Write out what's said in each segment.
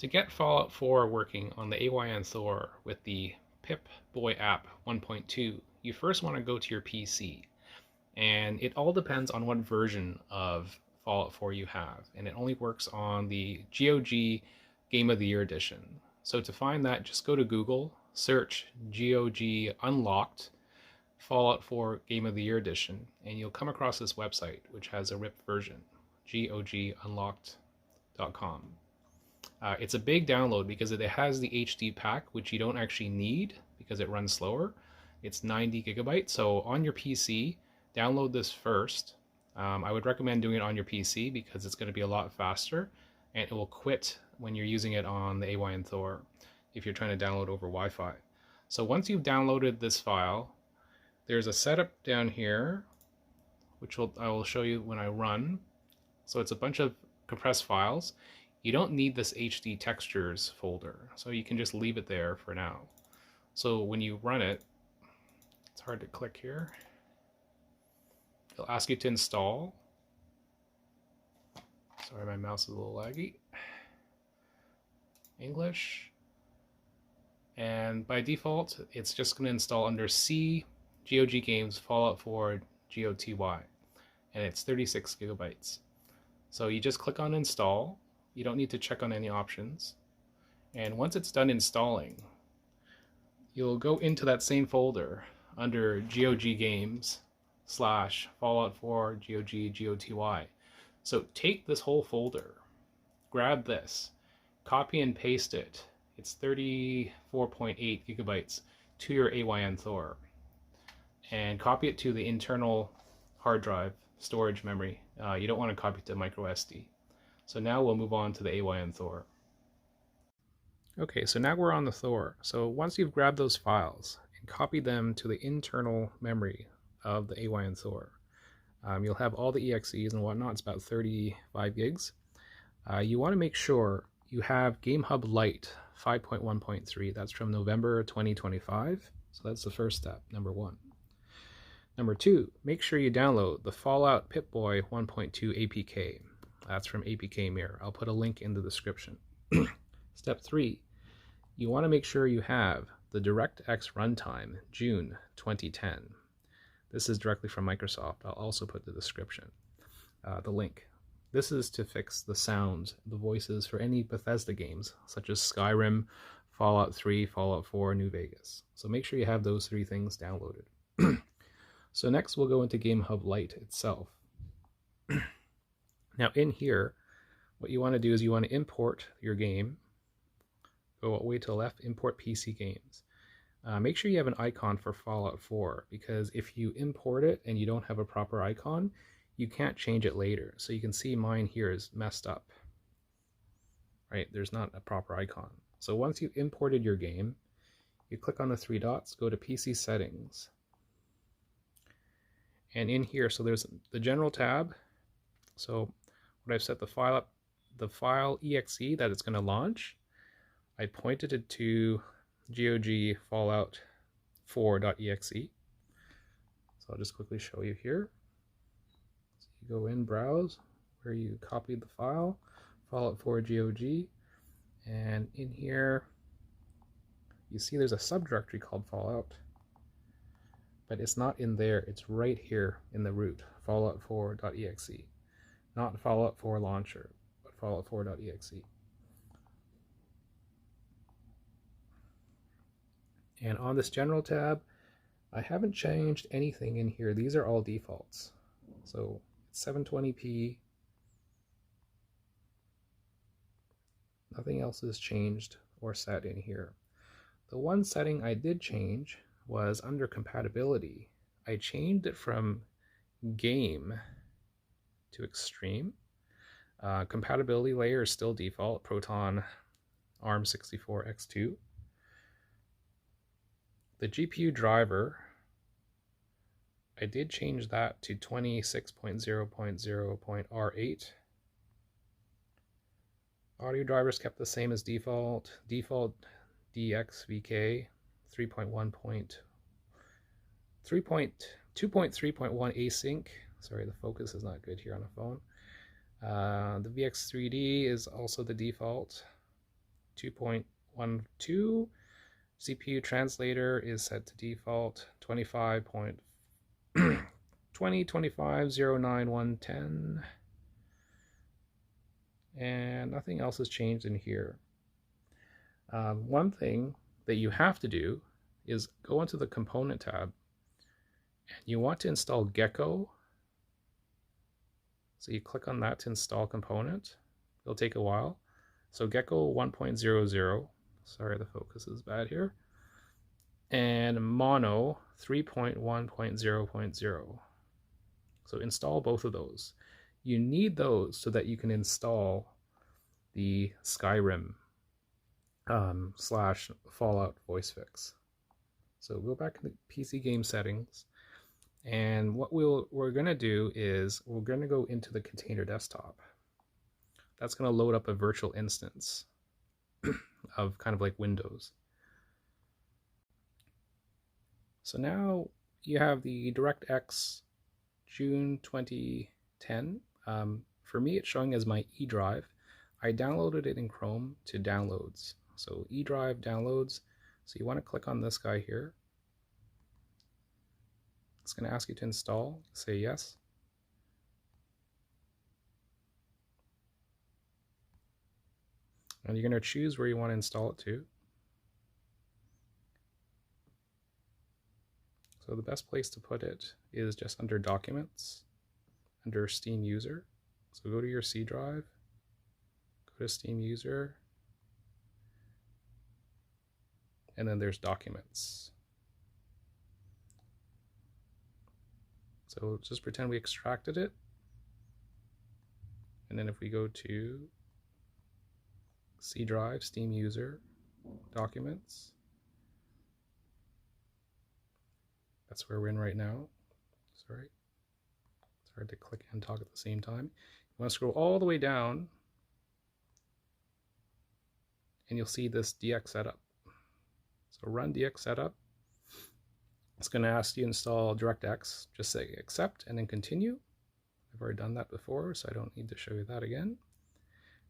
To get Fallout 4 working on the AYN Thor with the Pip-Boy app 1.2, you first want to go to your PC. And it all depends on what version of Fallout 4 you have. And it only works on the GOG Game of the Year edition. So to find that, just go to Google, search GOG Unlocked Fallout 4 Game of the Year edition, and you'll come across this website, which has a ripped version, gogunlocked.com. It's a big download because it has the HD pack, which you don't actually need because it runs slower. It's 90 gigabytes. So on your PC, download this first. I would recommend doing it on your PC because it's going to be a lot faster, and it will quit when you're using it on the AYN Thor if you're trying to download over Wi-Fi. So once you've downloaded this file, there's a setup down here, which I will show you when I run. So it's a bunch of compressed files. You don't need this HD textures folder, so you can just leave it there for now. So when you run it, it's hard to click here. It'll ask you to install. Sorry, my mouse is a little laggy. English. And by default, it's just going to install under C, GOG Games Fallout 4 GOTY, and it's 36 gigabytes. So you just click on install. You don't need to check on any options. And once it's done installing, you'll go into that same folder under GOG Games / Fallout 4 GOG GOTY. So take this whole folder, grab this, copy and paste it. It's 34.8 gigabytes to your AYN Thor, and copy it to the internal hard drive storage memory. You don't want to copy it to microsd. So now we'll move on to the AYN Thor. Okay, so now we're on the Thor. So once you've grabbed those files and copied them to the internal memory of the AYN Thor, you'll have all the EXEs and whatnot. It's about 35 gigs. You want to make sure you have Gamehub Lite 5.1.3. That's from November 2025. So that's the first step, number one. Number two, make sure you download the Fallout Pip-Boy 1.2 APK. That's from APK Mirror. I'll put a link in the description. Step three, you want to make sure you have the DirectX runtime, June 2010. This is directly from Microsoft. I'll also put the description, the link. This is to fix the sounds, the voices for any Bethesda games, such as Skyrim, Fallout 3, Fallout 4, New Vegas. So make sure you have those three things downloaded. So next we'll go into Gamehub Lite itself. Now in here, what you want to do is you want to import your game. Go all the way to the left, import PC games. Make sure you have an icon for Fallout 4, because if you import it and you don't have a proper icon, you can't change it later. So you can see mine here is messed up. Right? There's not a proper icon. So once you've imported your game, you click on the three dots, go to PC settings. And in here, so there's the general tab. So when I've set the file up, the file exe that it's going to launch, I pointed it to GOG Fallout 4.exe. So I'll just quickly show you here. So you go in, browse, where you copied the file, Fallout 4 GOG, and in here you see there's a subdirectory called Fallout, but it's not in there. It's right here in the root, Fallout 4.exe. Not Fallout 4 launcher, but Fallout 4.exe. And on this general tab, I haven't changed anything in here. These are all defaults. So it's 720p. Nothing else is changed or set in here. The one setting I did change was under compatibility. I changed it from game to extreme. Compatibility layer is still default, Proton ARM64X2. The GPU driver, I did change that to 26.0.0 R8. Audio drivers kept the same as default. Default DXVK 2.3.1 async. Sorry, the focus is not good here on the phone. The VX3D is also the default. 2.12. CPU translator is set to default 25.2025.09110. And nothing else has changed in here. One thing that you have to do is go into the component tab, and you want to install Gecko. So you click on that to install component. It'll take a while. So Gecko 1.00, sorry the focus is bad here, and Mono 3.1.0.0. So install both of those. You need those so that you can install the Skyrim / Fallout voice fix. So go back to the PC game settings, and what we're going to do is we're going to go into the container desktop. That's going to load up a virtual instance of kind of like Windows. So now you have the DirectX June 2010. For me, it's showing as my E drive. I downloaded it in Chrome to downloads. So E drive downloads. So you want to click on this guy here. It's going to ask you to install. Say yes. And you're going to choose where you want to install it to. So the best place to put it is just under Documents, under Steam User. So go to your C drive, go to Steam User, and then there's Documents. So just pretend we extracted it. And then if we go to C drive, Steam User, Documents, that's where we're in right now. Sorry. It's hard to click and talk at the same time. You want to scroll all the way down, and you'll see this DX setup. So run DX setup. It's going to ask you to install DirectX. Just say accept and then continue. I've already done that before, so I don't need to show you that again.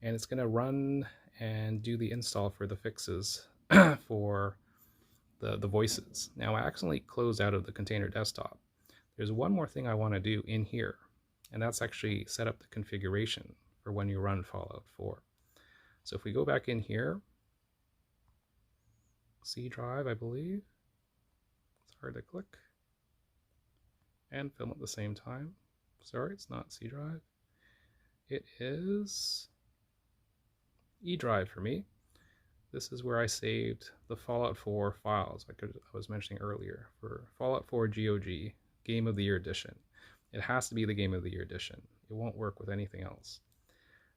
And it's going to run and do the install for the fixes for the voices. Now I accidentally closed out of the container desktop. There's one more thing I want to do in here, and that's actually set up the configuration for when you run Fallout 4. So if we go back in here, C drive, I believe. It's hard to click and film at the same time. Sorry, it's not C drive. It is E drive for me. This is where I saved the Fallout 4 files, like I was mentioning earlier, for Fallout 4 GOG Game of the Year Edition. It has to be the Game of the Year Edition. It won't work with anything else.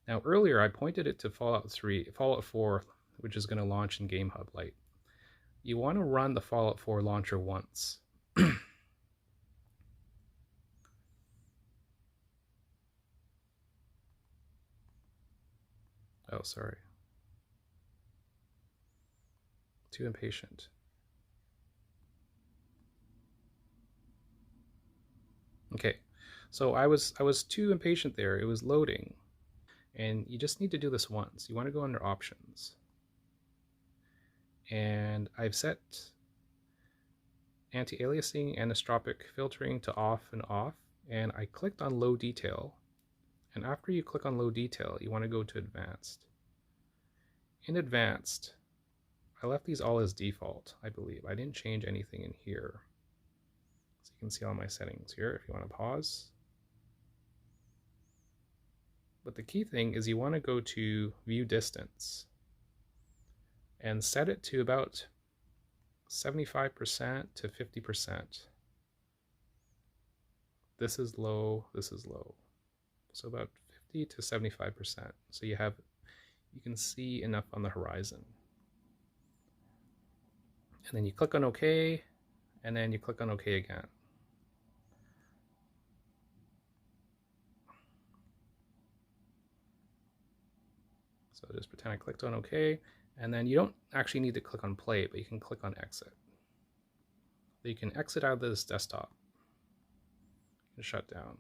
Now earlier I pointed it to Fallout 4, which is going to launch in Gamehub Lite. You want to run the Fallout 4 launcher once. Oh, sorry. Too impatient. Okay, so I was too impatient there. It was loading, and you just need to do this once. You want to go under Options, and I've set anti-aliasing, anisotropic filtering to off and off, and I clicked on Low Detail. And after you click on Low Detail, you want to go to Advanced. In Advanced, I left these all as default, I believe. I didn't change anything in here. So you can see all my settings here if you want to pause. But the key thing is you want to go to View Distance and set it to about 75% to 50%. This is low, this is low. So about 50 to 75%. So you can see enough on the horizon. And then you click on OK, and then you click on OK again. So just pretend I clicked on OK, and then you don't actually need to click on play, but you can click on exit. So you can exit out of this desktop and shut down.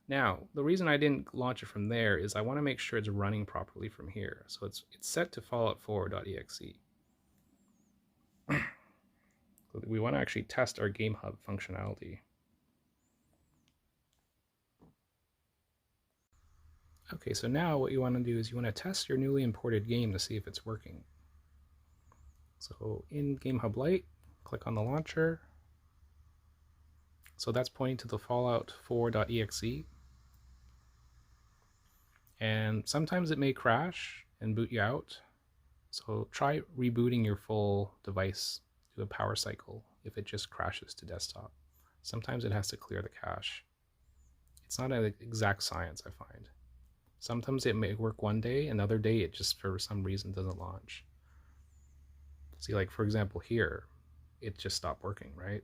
Now, the reason I didn't launch it from there is I want to make sure it's running properly from here. So it's set to Fallout4.exe. So we want to actually test our Gamehub functionality. Okay, so now what you want to do is you want to test your newly imported game to see if it's working. So in Gamehub Lite, click on the launcher. So that's pointing to the Fallout4.exe. And sometimes it may crash and boot you out. So try rebooting your full device, do a power cycle if it just crashes to desktop. Sometimes it has to clear the cache. It's not an exact science, I find. Sometimes it may work one day, another day it just for some reason doesn't launch. See, like for example here, it just stopped working, right?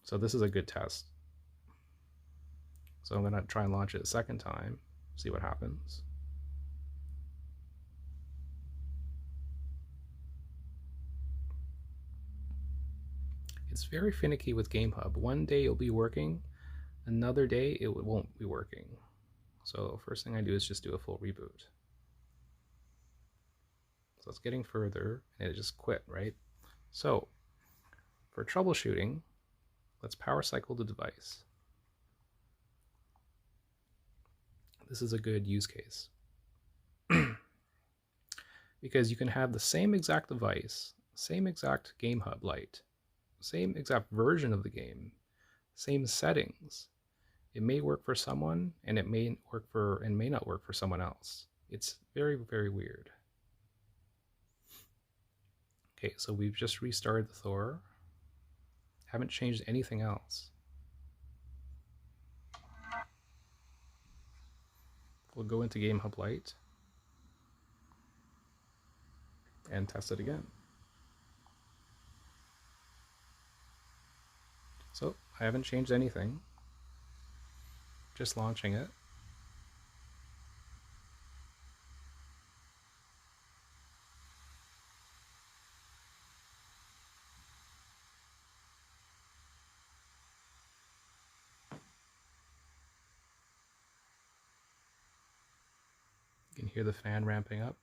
So this is a good test. So I'm going to try and launch it a second time, see what happens. It's very finicky with Gamehub. One day it'll be working, another day it won't be working. So first thing I do is just do a full reboot. So it's getting further and it just quit, right? So for troubleshooting, let's power cycle the device. This is a good use case. Because you can have the same exact device, same exact Gamehub Lite, same exact version of the game, same settings. It may work for someone and it may work for and may not work for someone else. It's very, very weird. Okay, so we've just restarted the Thor. Haven't changed anything else. We'll go into Gamehub Lite and test it again. So I haven't changed anything, just launching it. You can hear the fan ramping up.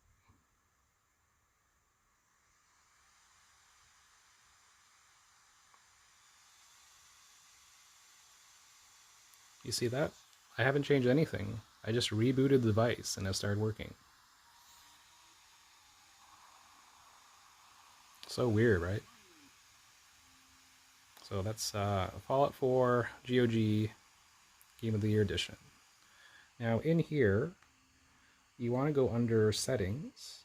You see that? I haven't changed anything. I just rebooted the device and it started working. So weird, right? So that's Fallout 4 GOG Game of the Year Edition. Now in here, you want to go under Settings.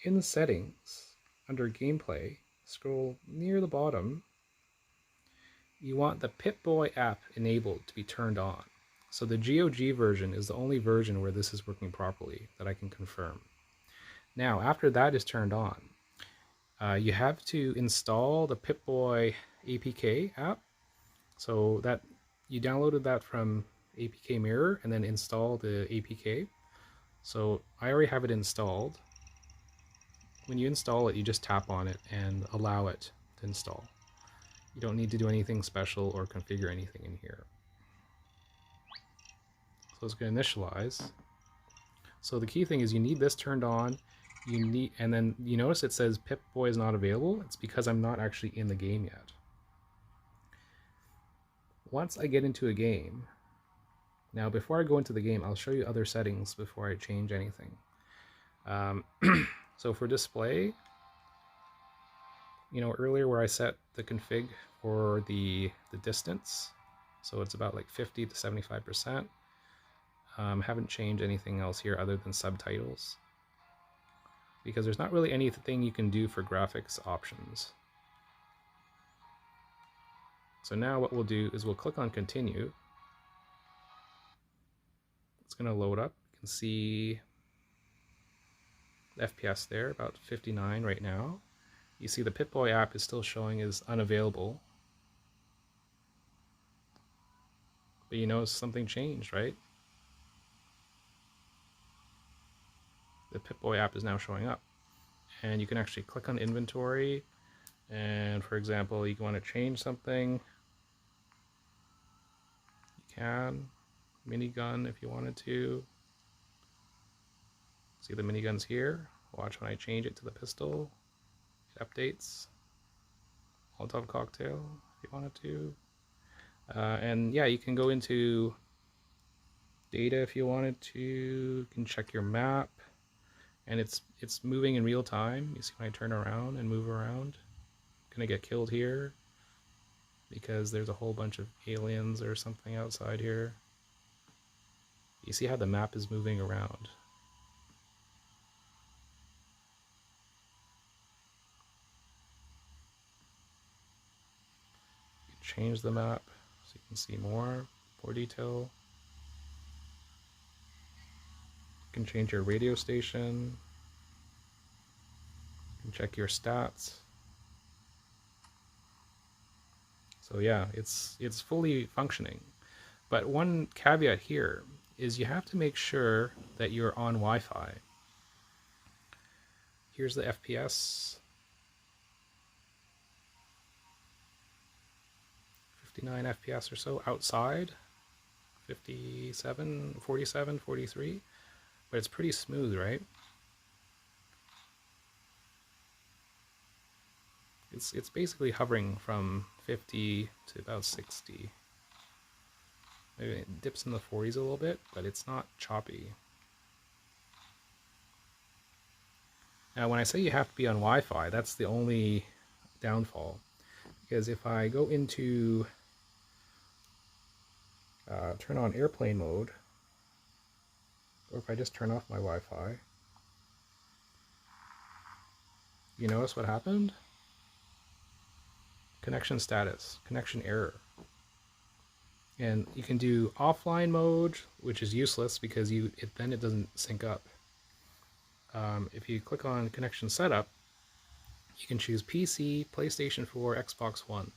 In the Settings, under Gameplay, scroll near the bottom. You want the Pip-Boy app enabled to be turned on. So the GOG version is the only version where this is working properly that I can confirm. Now, after that is turned on, you have to install the Pip-Boy APK app. So that you downloaded that from APK Mirror and then install the APK. So I already have it installed. When you install it, you just tap on it and allow it to install. You don't need to do anything special or configure anything in here. So it's going to initialize. So the key thing is you need this turned on. And then you notice it says Pip-Boy is not available. It's because I'm not actually in the game yet. Once I get into a game, now before I go into the game, I'll show you other settings before I change anything. So for display, you know, earlier where I set the config for the distance, so it's about like 50 to 75%. Haven't changed anything else here other than subtitles, because there's not really anything you can do for graphics options. So now what we'll do is we'll click on continue. It's going to load up. You can see the FPS there, about 59 right now. You see the Pip-Boy app is still showing as unavailable. But you notice something changed, right? The Pip-Boy app is now showing up. And you can actually click on inventory. And for example, you want to change something. can. Minigun if you wanted to. See the minigun's here. Watch when I change it to the pistol. It updates. Molotov cocktail if you wanted to. And yeah, you can go into data if you wanted to. You can check your map. And it's moving in real time. You see when I turn around and move around. I'm gonna get killed here because there's a whole bunch of aliens or something outside here. You see how the map is moving around. You can change the map so you can see more detail. You can change your radio station. You can check your stats. So yeah, it's fully functioning. But one caveat here is you have to make sure that you're on Wi-Fi. Here's the FPS. 59 FPS or so outside. 57, 47, 43. But it's pretty smooth, right? It's basically hovering from 50 to about 60. Maybe it dips in the 40s a little bit, but it's not choppy. Now when I say you have to be on Wi-Fi, that's the only downfall. Because if I go into turn on airplane mode, or if I just turn off my Wi-Fi, you notice what happened? Connection status, connection error. And you can do offline mode, which is useless because then it doesn't sync up. If you click on connection setup, you can choose PC, PlayStation 4, Xbox One.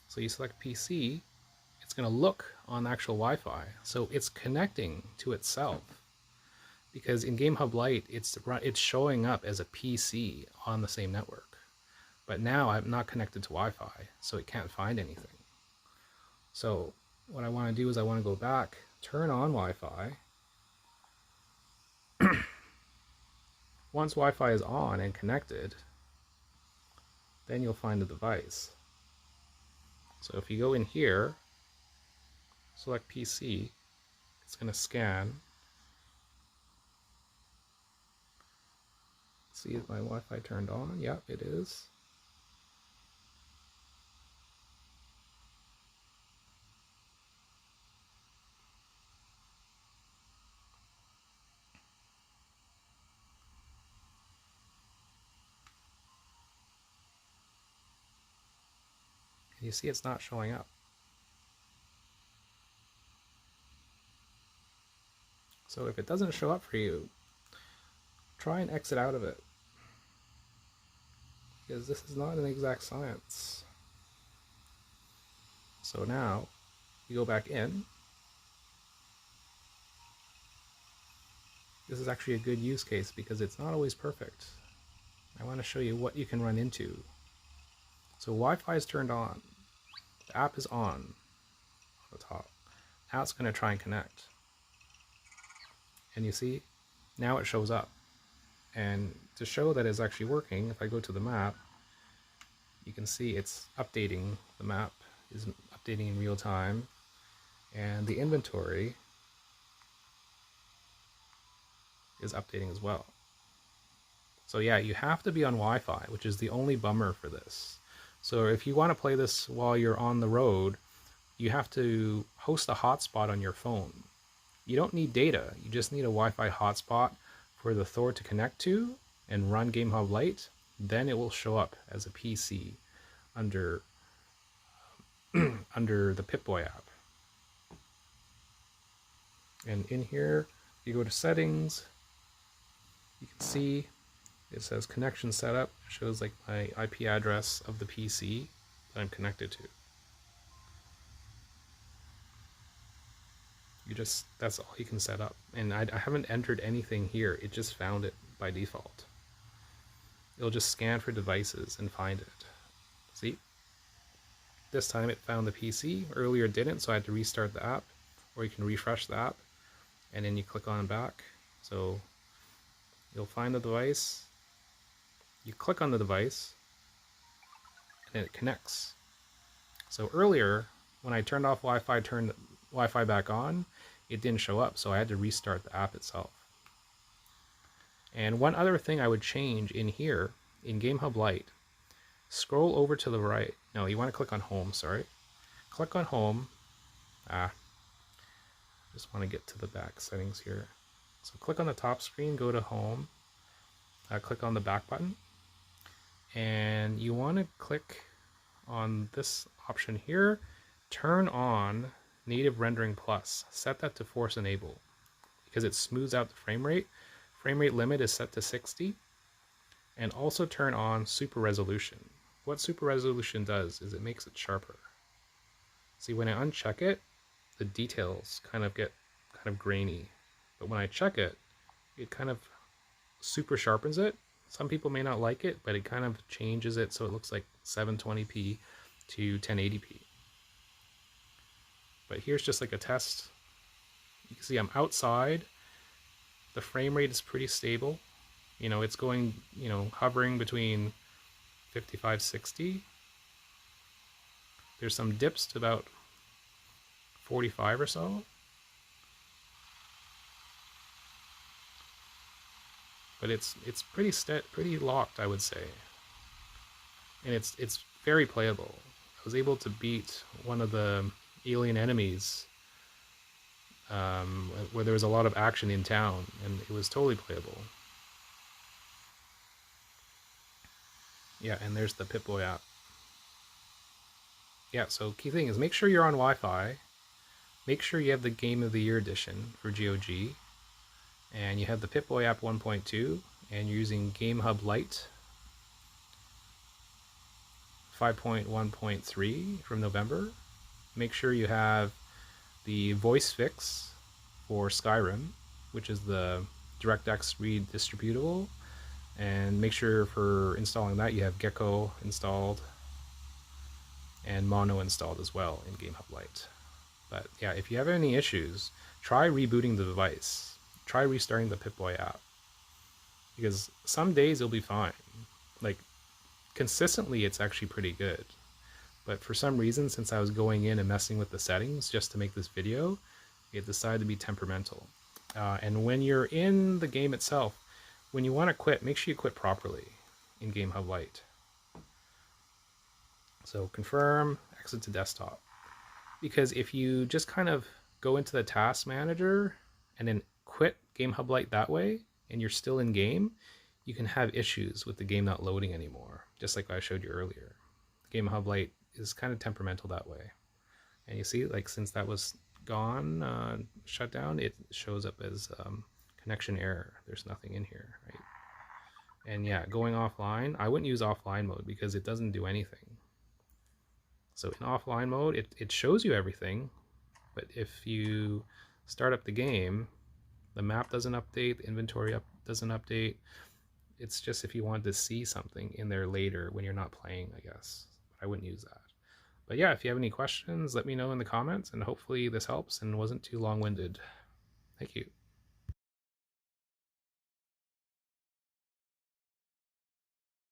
So you select PC, it's going to look on actual Wi-Fi. So it's connecting to itself. Because in Gamehub Lite, it's showing up as a PC on the same network. But now I'm not connected to Wi-Fi, so it can't find anything. So what I want to do is I want to go back, turn on Wi-Fi. Once Wi-Fi is on and connected, then you'll find the device. So if you go in here, select PC, it's going to scan. See if my Wi-Fi turned on? Yep, it is. And you see it's not showing up. So if it doesn't show up for you, try and exit out of it. Because this is not an exact science. So now, you go back in. This is actually a good use case because it's not always perfect. I want to show you what you can run into. So Wi-Fi is turned on. The app is on the top. Now it's going to try and connect. And you see, now it shows up. And to show that it's actually working, if I go to the map, you can see it's updating. The map is updating in real time. And the inventory is updating as well. So yeah, you have to be on Wi-Fi, which is the only bummer for this. So if you want to play this while you're on the road, you have to host a hotspot on your phone. You don't need data, you just need a Wi-Fi hotspot for the Thor to connect to and run Gamehub Lite. Then it will show up as a PC under the Pip-Boy app. And in here, you go to settings, you can see it says connection setup. It shows like my IP address of the PC that I'm connected to. That's all you can set up. And I haven't entered anything here. It just found it by default. It'll just scan for devices and find it. See? This time it found the PC. Earlier it didn't, so I had to restart the app, or you can refresh the app, and then you click on back. So you'll find the device, you click on the device, and it connects. So earlier, when I turned off Wi-Fi, turned Wi-Fi back on, it didn't show up, so I had to restart the app itself. And one other thing I would change in here, in Gamehub Lite, scroll over to the right. No, you want to click on Home, sorry. Click on Home. Just want to get to the back settings here. So click on the top screen, go to Home, click on the back button, and you want to click on this option here, turn on Native Rendering Plus. Set that to Force Enable because it smooths out the frame rate. Frame rate limit is set to 60. And also turn on Super Resolution. What Super Resolution does is it makes it sharper. See, when I uncheck it, the details kind of get grainy. But when I check it, it kind of super sharpens it. Some people may not like it, but it kind of changes it so it looks like 720p to 1080p. But here's just like a test. You can see I'm outside. The frame rate is pretty stable. You know, it's going, hovering between 55, 60. There's some dips to about 45 or so. But it's pretty locked, I would say. And it's very playable. I was able to beat one of the alien enemies where there was a lot of action in town, and it was totally playable. Yeah, and there's the Pip-Boy app. Yeah, so key thing is make sure you're on Wi-Fi. Make sure you have the Game of the Year edition for GOG. And you have the Pip-Boy app 1.2, and you're using Gamehub Lite 5.1.3 from November. Make sure you have the voice fix for Skyrim, which is the DirectX redistributable. And make sure for installing that you have Gecko installed and Mono installed as well in Gamehub Lite. But yeah, if you have any issues, try rebooting the device. Try restarting the Pip-Boy app. Because some days it'll be fine. Like, consistently it's actually pretty good. But for some reason, since I was going in and messing with the settings just to make this video, it decided to be temperamental. And when you're in the game itself, when you want to quit, make sure you quit properly in Gamehub Lite. So confirm, exit to desktop. Because if you just kind of go into the task manager and then quit Gamehub Lite that way, and you're still in game, you can have issues with the game not loading anymore, just like I showed you earlier. Gamehub Lite is kind of temperamental that way. And you see, like, since that was gone, shut down, it shows up as connection error. There's nothing in here, right? And yeah, going offline, I wouldn't use offline mode because it doesn't do anything. So in offline mode, it shows you everything, but if you start up the game, the map doesn't update, the inventory doesn't update. It's just if you want to see something in there later when you're not playing, I guess. But I wouldn't use that. But yeah, if you have any questions, let me know in the comments, and hopefully this helps and wasn't too long-winded. Thank you.